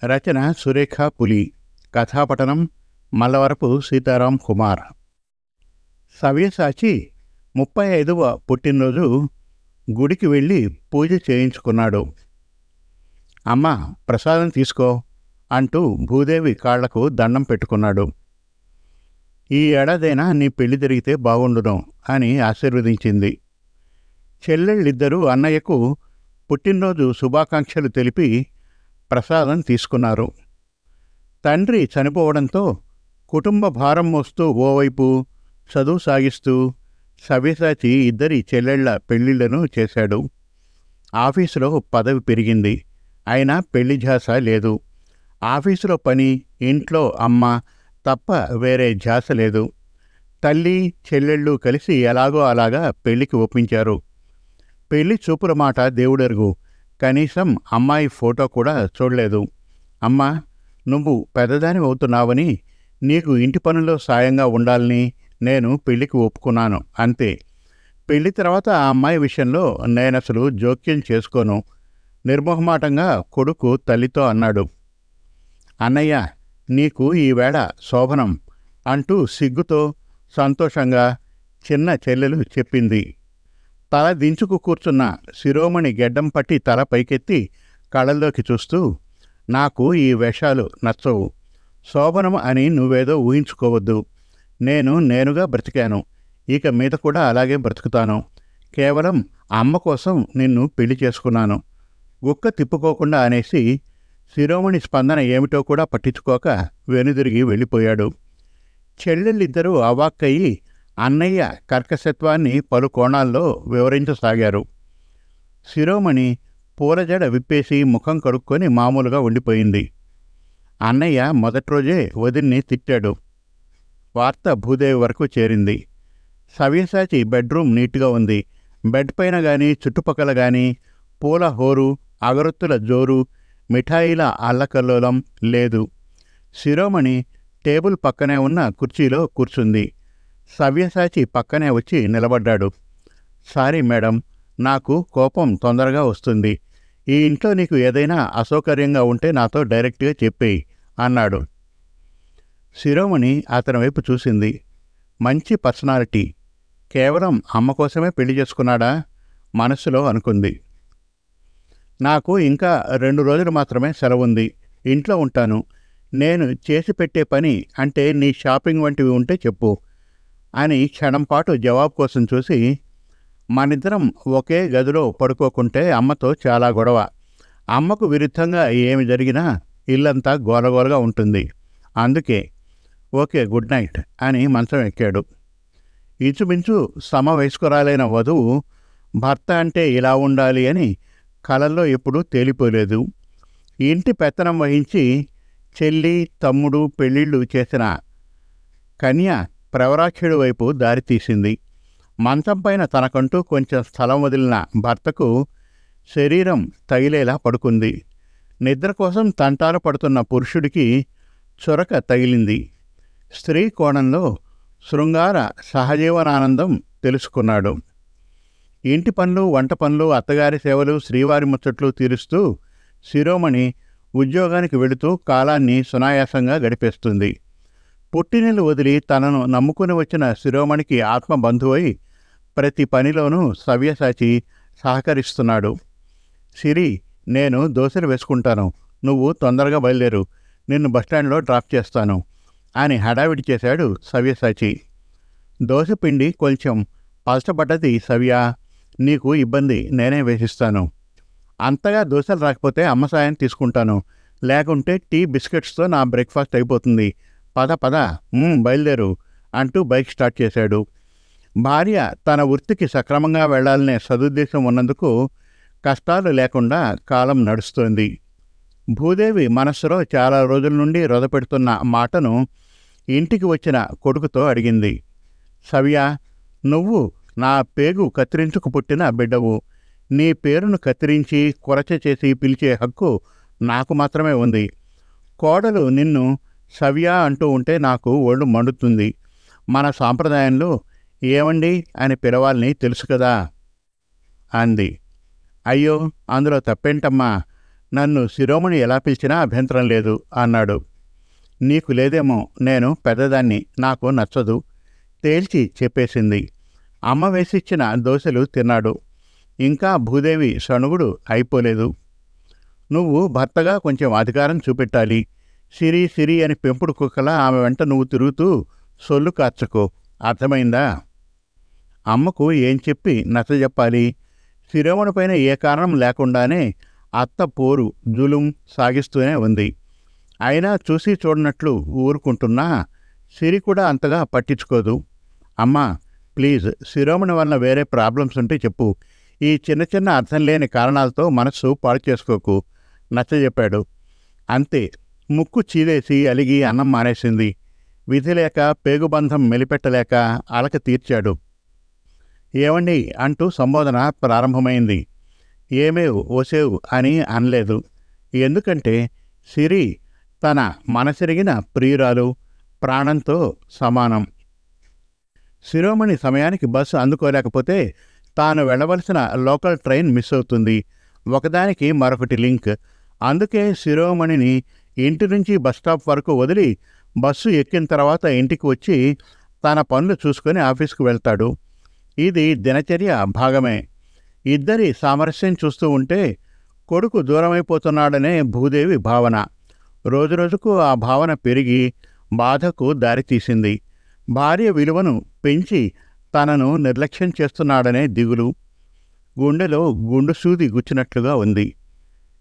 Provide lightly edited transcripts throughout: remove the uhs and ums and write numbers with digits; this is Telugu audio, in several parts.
రచన సురేఖ పులి. కథాపఠనం మల్లవరపు సీతారాం కుమార్. సవ్యసాచి 35వ పుట్టినరోజు గుడికి వెళ్ళి పూజ చేయించుకున్నాడు. అమ్మా, ప్రసాదం తీసుకో అంటూ భూదేవి కాళ్లకు దండం పెట్టుకున్నాడు. ఈ ఏడాదైనా నీ పెళ్లి జరిగితే బాగుండును అని ఆశీర్వదించింది. చెల్లెళ్ళిద్దరూ అన్నయ్యకు పుట్టినరోజు శుభాకాంక్షలు తెలిపి ప్రసాదం తీసుకున్నారు. తండ్రి చనిపోవడంతో కుటుంబ భారం మోస్తూ ఓవైపు చదువు సాగిస్తూ సవ్యసాచి ఇద్దరి చెల్లెళ్ల పెళ్లిళ్లను చేశాడు. ఆఫీసులో పదవి పెరిగింది, అయినా పెళ్లి ఝాస లేదు. ఆఫీసులో పని, ఇంట్లో అమ్మ తప్ప వేరే ఝాస లేదు. తల్లి చెల్లెళ్ళు కలిసి ఎలాగో అలాగా పెళ్లికి ఒప్పించారు. పెళ్లి చూపుల మాట దేవుడెరుగు, కనీసం అమ్మాయి ఫోటో కూడా చూడలేదు. అమ్మా, నువ్వు పెద్దదాని అవుతున్నావని, నీకు ఇంటి పనుల్లో సాయంగా ఉండాలని నేను పెళ్లికి ఒప్పుకున్నాను, అంతే. పెళ్లి తర్వాత ఆ అమ్మాయి విషయంలో నేనసలు జోక్యం చేసుకోను, నిర్మోహమాటంగా కొడుకు తల్లితో అన్నాడు. అన్నయ్య, నీకు ఈవేళ శోభనం అంటూ సిగ్గుతో సంతోషంగా చిన్న చెల్లెలు చెప్పింది. తల దించుకు కూర్చున్న శిరోమణి గెడ్డం పట్టి తల పైకెత్తి కళ్ళల్లోకి చూస్తూ, నాకు ఈ వేషాలు నచ్చవు. శోభనం అని నువ్వేదో ఊహించుకోవద్దు. నేనుగా బ్రతికాను, ఇక మీద కూడా అలాగే బ్రతుకుతాను. కేవలం అమ్మ కోసం నిన్ను పెళ్లి చేసుకున్నాను. గుక్క తిప్పుకోకుండా అనేసి శిరోమణి స్పందన ఏమిటో కూడా పట్టించుకోక వెనుదిరిగి వెళ్ళిపోయాడు. చెల్లెళ్ళిద్దరూ అవాక్కయ్యి అన్నయ్య కర్కశత్వాన్ని పలు కోణాల్లో వివరించసాగారు. శిరోమణి పూలజడ విప్పేసి ముఖం కడుక్కొని మామూలుగా ఉండిపోయింది. అన్నయ్య మొదటి రోజే వదిన్ని తిట్టాడు. వార్త భూదేవి వరకు చేరింది. సవ్యసాచి బెడ్రూమ్ నీట్గా ఉంది. బెడ్ పైన గాని చుట్టుపక్కల గాని పూల హోరు, అగరొత్తుల జోరు, మిఠాయిల అల్లకల్లోలం లేదు. శిరోమణి టేబుల్ పక్కనే ఉన్న కుర్చీలో కూర్చుంది. సవ్యసాచి పక్కనే వచ్చి నిలబడ్డాడు. సారీ మేడం, నాకు కోపం తొందరగా వస్తుంది. ఈ ఇంట్లో నీకు ఏదైనా అసౌకర్యంగా ఉంటే నాతో డైరెక్ట్గా చెప్పేయి అన్నాడు. శిరోమణి అతని వైపు చూసింది. మంచి పర్సనాలిటీ, కేవలం అమ్మ కోసమే పెళ్లి చేసుకున్నాడా మనస్సులో అనుకుంది. నాకు ఇంకా 2 రోజులు మాత్రమే సెలవుంది, ఇంట్లో ఉంటాను. నేను చేసి పెట్టే పని అంటే నీ షాపింగ్ వంటివి ఉంటే చెప్పు అని క్షణంపాటు జవాబు కోసం చూసి, మనిద్దరం ఒకే గదిలో పడుకోకుంటే అమ్మతో చాలా గొడవ. అమ్మకు విరుద్ధంగా ఏమి జరిగినా ఇల్లంతా గోలగోలగా ఉంటుంది. అందుకే ఓకే, గుడ్ నైట్ అని మంచం ఎక్కాడు. ఇంచుమించు సమవయస్కురాలైన వధువు భర్త అంటే ఇలా ఉండాలి అని కలల్లో ఎప్పుడూ తేలిపోలేదు. ఇంటి పెత్తనం వహించి చెల్లి తమ్ముడు పెళ్ళిళ్ళు చేసిన కన్య ప్రవరాఖ్యుడి వైపు దారితీసింది. మంచం పైన తనకంటూ కొంచెం స్థలం వదిలిన భర్తకు శరీరం తగిలేలా పడుకుంది. నిద్ర కోసం తంటాలు పడుతున్న పురుషుడికి చొరక తగిలింది. స్త్రీ కోణంలో శృంగార సహజీవనానందం తెలుసుకున్నాడు. ఇంటి పనులు, వంట పనులు, అత్తగారి సేవలు, శ్రీవారి ముచ్చట్లు తీరుస్తూ శిరోమణి ఉద్యోగానికి వెళుతూ కాలాన్ని సునాయాసంగా గడిపేస్తుంది. పుట్టినిల్లు వదిలి తనను నమ్ముకుని వచ్చిన శిరోమణికి ఆత్మబంధువై ప్రతి పనిలోనూ సవ్యసాచి సహకరిస్తున్నాడు. సిరి, నేను దోశలు వేసుకుంటాను, నువ్వు తొందరగా బయలుదేరు, నిన్ను బస్టాండ్లో డ్రాప్ చేస్తాను అని హడావిడి చేశాడు సవ్యసాచి. దోశపిండి కొంచెం పలచబడ్డది సవ్య, నీకు ఇబ్బంది, నేనే వేసిస్తాను. అంతగా దోశలు రాకపోతే అమ్మ సాయం తీసుకుంటాను, లేకుంటే టీ బిస్కెట్స్తో నా బ్రేక్ఫాస్ట్ అయిపోతుంది. పద పద, బయలుదేరు అంటూ బైక్ స్టార్ట్ చేశాడు. భార్య తన వృత్తికి సక్రమంగా వెళ్లాలనే సదుద్దేశం ఉన్నందుకు కష్టాలు లేకుండా కాలం నడుస్తోంది. భూదేవి మనస్సులో చాలా రోజుల నుండి రొదపెడుతున్న మాటను ఇంటికి వచ్చిన కొడుకుతో అడిగింది. సవ్య, నువ్వు నా పేగు కత్తిరించుకు పుట్టిన బిడ్డవు. నీ పేరును కత్తిరించి కొరచ చేసి పిలిచే హక్కు నాకు మాత్రమే ఉంది. కోడలు నిన్ను సవ్య అంటూ ఉంటే నాకు ఒళ్ళు మండుతుంది. మన సాంప్రదాయంలో ఏమండి అని పిలవాలని తెలుసు కదా అంది. అయ్యో, అందులో తప్పేంటమ్మా, నన్ను శిరోమణి ఎలా పిలిచినా అభ్యంతరం లేదు అన్నాడు. నీకు లేదేమో, నేను పెద్దదాన్ని, నాకు నచ్చదు తేల్చి చెప్పేసింది. అమ్మ వేసిచ్చిన దోశలు తిన్నాడు. ఇంకా భూదేవి సణుగుడు అయిపోలేదు. నువ్వు భర్తగా కొంచెం అధికారం చూపెట్టాలి. సిరి సిరి అని పెంపుడు కుక్కలా ఆమె వెంట నువ్వు తిరుగుతూ సొల్లు కార్చకో, అర్థమైందా? అమ్మకు ఏం చెప్పి నచ్చజెప్పాలి? శిరోమణిపైన ఏ కారణం లేకుండానే అత్త పోరు జులుం సాగిస్తూనే ఉంది. అయినా చూసి చూడనట్లు ఊరుకుంటున్నా సిరి కూడా అంతగా పట్టించుకోదు. అమ్మా ప్లీజ్, శిరోమణి వలన వేరే ప్రాబ్లమ్స్ ఉంటే చెప్పు. ఈ చిన్న చిన్న అర్థం లేని కారణాలతో మనస్సు పాడు చేసుకోకు నచ్చజెప్పాడు. అంతే, ముక్కు చీదేసి అలిగి అన్నం మానేసింది. విధి లేక పేగుబంధం మెలిపెట్టలేక అలక తీర్చాడు. ఏమండి అంటూ సంబోధన ప్రారంభమైంది. ఏమేవ్ ఓసేవ్ అని అనలేదు. ఎందుకంటే సిరి తన మనసిరిగిన ప్రియురాలు, ప్రాణంతో సమానం. శిరోమణి సమయానికి బస్సు అందుకోలేకపోతే తాను వెళ్ళవలసిన లోకల్ ట్రైన్ మిస్ అవుతుంది. ఒకదానికి మరొకటి లింక్. అందుకే శిరోమణిని ఇంటి నుంచి బస్టాప్ వరకు వదిలి బస్సు ఎక్కిన తర్వాత ఇంటికి వచ్చి తన పనులు చూసుకొని ఆఫీస్కు వెళ్తాడు. ఇది దినచర్య భాగమే. ఇద్దరి సామరస్యం చూస్తూ ఉంటే కొడుకు దూరమైపోతున్నాడనే భూదేవి భావన. రోజురోజుకు ఆ భావన పెరిగి బాధకు దారితీసింది. భార్య విలువను పెంచి తనను నిర్లక్ష్యం చేస్తున్నాడనే దిగులు. గుండెలో గుండు సూది గుచ్చినట్లుగా ఉంది.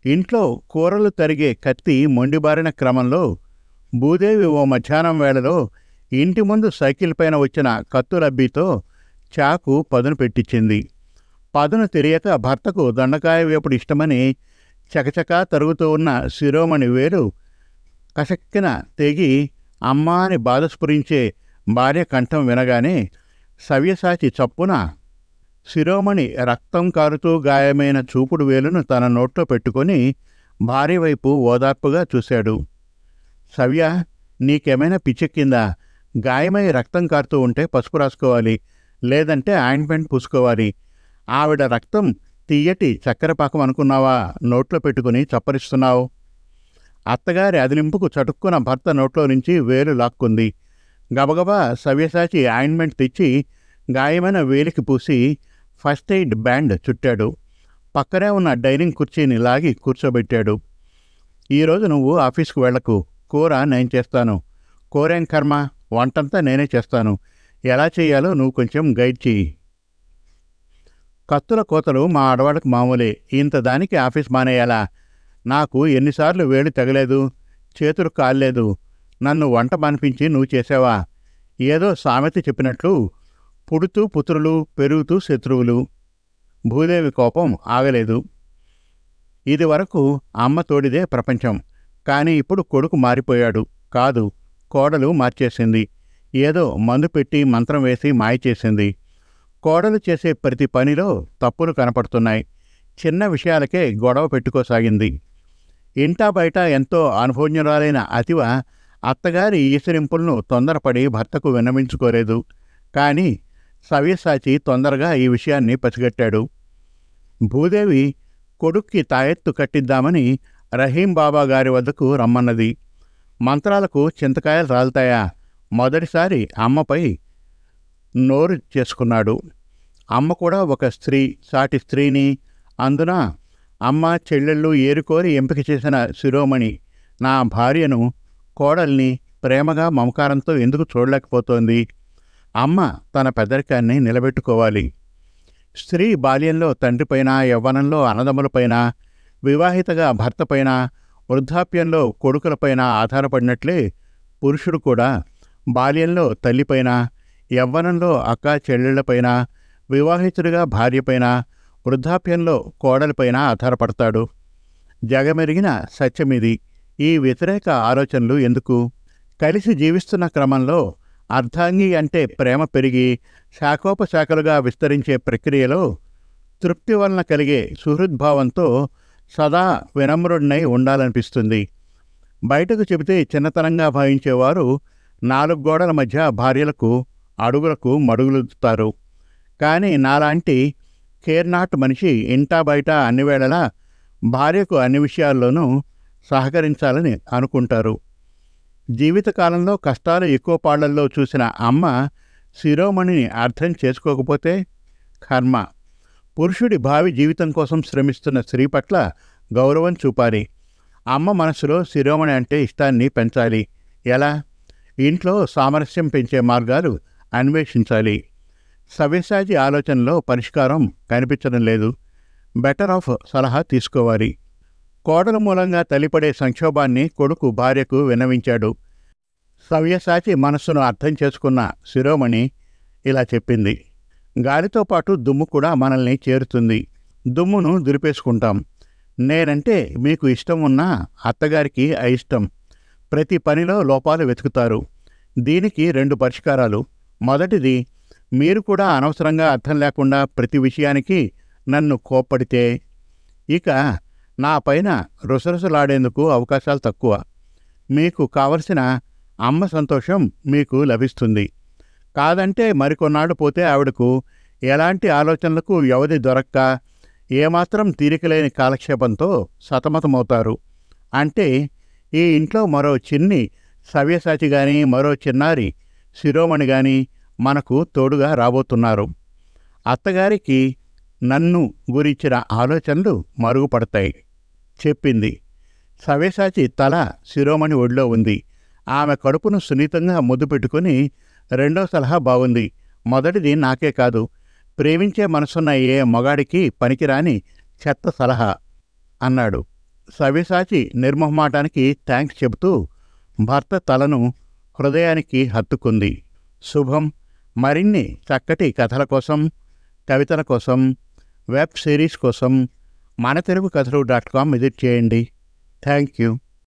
ఇంట్లో కూరలు తరిగే కత్తి మొండిబారిన క్రమంలో భూదేవి ఓ మధ్యాహ్నం వేళలో ఇంటి ముందు సైకిల్ పైన వచ్చిన కత్తులబ్బీతో చాకు పదును పెట్టించింది. పదును తెలియక భర్తకు దొండకాయ వేపుడు ఇష్టమని చకచకా తరుగుతూ ఉన్న శిరోమణి వేలు కసక్కిన తెగి అమ్మా అని బాధ స్ఫురించే భార్య కంఠం వినగానే సవ్యసాచి చప్పున శిరోమణి రక్తం కారుతూ గాయమైన చూపుడు వేలును తన నోట్లో పెట్టుకొని భార్య వైపు ఓదార్పుగా చూశాడు. సవ్య, నీకేమైనా పిచ్చెక్కిందా? గాయమై రక్తం కారుతూ ఉంటే పసుపు రాసుకోవాలి, లేదంటే ఆయింట్మెంట్ పూసుకోవాలి. ఆవిడ రక్తం తీయటి చక్కెరపాకం అనుకున్నావా నోట్లో పెట్టుకుని చప్పరిస్తున్నావు? అత్తగారి అదిలింపుకు చటుక్కున భర్త నోట్లో నుంచి వేలు లాక్కుంది. గబగబా సవ్యసాచి ఆయింట్మెంట్ తెచ్చి గాయమైన వేలికి పూసి ఫస్ట్ ఎయిడ్ బ్యాండ్ చుట్టాడు. పక్కనే ఉన్న డైనింగ్ కుర్చీని లాగి కూర్చోబెట్టాడు. ఈరోజు నువ్వు ఆఫీస్కు వెళ్లకు, కూర నేను చేస్తాను. కూరేం కర్మ, వంటంతా నేనే చేస్తాను. ఎలా చేయాలో నువ్వు కొంచెం గైడ్ చెయ్యి. కత్తుల కోతలు మా ఆడవాళ్ళకు మామూలే, ఇంత దానికి ఆఫీస్ మానేయాలా? నాకు ఎన్నిసార్లు వేడి తగలేదు, చేతులు కాల్లేదు. నన్ను వంట మానిపించి నువ్వు చేసావా? ఏదో సామెత చెప్పినట్లు పుడుతూ పుత్రులు, పెరుగుతూ శత్రువులు. భూదేవి కోపం ఆగలేదు. ఇది వరకు అమ్మ తోడిదే ప్రపంచం. కానీ ఇప్పుడు కొడుకు మారిపోయాడు. కాదు, కోడలు మార్చేసింది. ఏదో మందు పెట్టి మంత్రం వేసి మాయ చేసింది. కోడలు చేసే ప్రతి పనిలో తప్పులు కనపడుతున్నాయి. చిన్న విషయాలకే గొడవ పెట్టుకోసాగింది. ఇంటా బయట ఎంతో అనుభవజ్ఞురాలైన అతివ అత్తగారి ఈసరింపులను తొందరపడి భర్తకు విన్నవించుకోలేదు. కానీ సవ్యసాచి తొందరగా ఈ విషయాన్ని పసిగట్టాడు. భూదేవి కొడుక్కి తాయెత్తు కట్టిద్దామని రహీం బాబా గారి వద్దకు రమ్మన్నది. మంత్రాలకు చింతకాయలు రాలుతాయా? మొదటిసారి అమ్మపై నోరు చేసుకున్నాడు. అమ్మ కూడా ఒక స్త్రీ, సాటి స్త్రీని. అందున అమ్మ చెల్లెళ్ళు ఏరుకోరి ఎంపిక చేసిన శిరోమణి నా భార్యను, కోడల్ని ప్రేమగా మమకారంతో ఎందుకు చూడలేకపోతోంది? అమ్మ తన పెద్దరికాన్ని నిలబెట్టుకోవాలి. స్త్రీ బాల్యంలో తండ్రిపైన, యవ్వనంలో అన్నదమ్ములపైన, వివాహితగా భర్తపైన, వృద్ధాప్యంలో కొడుకులపైన ఆధారపడినట్లే పురుషుడు కూడా బాల్యంలో తల్లిపైన, యవ్వనంలో అక్క చెల్లెళ్లపైన, వివాహితుడిగా భార్యపైన, వృద్ధాప్యంలో కోడలిపైన ఆధారపడతాడు. జగమెరిగిన సత్యమిది. ఈ వ్యతిరేక ఆలోచనలు ఎందుకు? కలిసి జీవిస్తున్న క్రమంలో అర్ధాంగి అంటే ప్రేమ పెరిగి శాఖోపశాఖలుగా విస్తరించే ప్రక్రియలో తృప్తి వలన కలిగే సుహృద్భావంతో సదా వినమ్రుడినై ఉండాలనిపిస్తుంది. బయటకు చెబితే చిన్నతనంగా భావించేవారు 4 గోడల మధ్య భార్యలకు అడుగులకు మడుగులుతారు. కానీ నాలాంటి కేర్నాట్ మనిషి ఇంటా బయట అన్ని వేళలా భార్యకు అన్ని విషయాల్లోనూ సహకరించాలని అనుకుంటారు. జీవితకాలంలో కష్టాలు ఎక్కువ పాళ్లల్లో చూసిన అమ్మ శిరోమణిని అర్థం చేసుకోకపోతే కర్మ. పురుషుడి భావి జీవితం కోసం శ్రమిస్తున్న స్త్రీ పట్ల గౌరవం చూపాలి. అమ్మ మనసులో శిరోమణి అంటే ఇష్టాన్ని పెంచాలి. ఎలా? ఇంట్లో సామరస్యం పెంచే మార్గాలు అన్వేషించాలి. సవ్యసాచి ఆలోచనలో పరిష్కారం కనిపించడం లేదు. బెటర్ ఆఫ్ సలహా తీసుకోవాలి. కోడల మూలంగా తల్లిపడే సంక్షోభాన్ని కొడుకు భార్యకు విన్నవించాడు. సవ్యసాచి మనస్సును అర్థం చేసుకున్న శిరోమణి ఇలా చెప్పింది: గాలితో పాటు దుమ్ము కూడా మనల్ని చేరుతుంది. దుమ్మును దులిపేసుకుంటాం. నేనంటే మీకు ఇష్టం ఉన్నా అత్తగారికి అయిష్టం. ప్రతి పనిలో లోపాలు వెతుకుతారు. దీనికి 2 పరిష్కారాలు. మొదటిది, మీరు కూడా అనవసరంగా అర్థం లేకుండా ప్రతి విషయానికి నన్ను కోప్పడితే ఇక నా పైన రుసరుసలాడేందుకు అవకాశాలు తక్కువ. మీకు కావలసిన అమ్మ సంతోషం మీకు లభిస్తుంది. కాదంటే మరికొన్నాళ్ళు పోతే ఆవిడకు ఎలాంటి ఆలోచనలకు వ్యవధి దొరక్క ఏమాత్రం తీరికలేని కాలక్షేపంతో సతమతమవుతారు. అంటే ఈ ఇంట్లో మరో చిన్ని సవ్యసాచి గాని మరో చిన్నారి శిరోమణి గాని మనకు తోడుగా రాబోతున్నారు. అత్తగారికి నన్ను గురించిన ఆలోచనలు మరుగుపడతాయి చెప్పింది. సవ్యసాచి తల శిరోమణి ఒడిలో ఉంది. ఆమె కడుపును సున్నితంగా ముద్దు పెట్టుకుని, 2వ సలహా బాగుంది. మొదటిది నాకే కాదు, ప్రేమించే మనసున్న ఏ మగాడికి పనికిరాని చెత్త సలహా అన్నాడు. సవ్యసాచి నిర్మోహమాటానికి థ్యాంక్స్ చెబుతూ భర్త తలను హృదయానికి హత్తుకుంది. శుభం. మరిన్ని చక్కటి కథల కోసం, కవితల కోసం, వెబ్ సిరీస్ కోసం మనతెలుగుకథలు.com విజిట్ చేయండి. Thank you.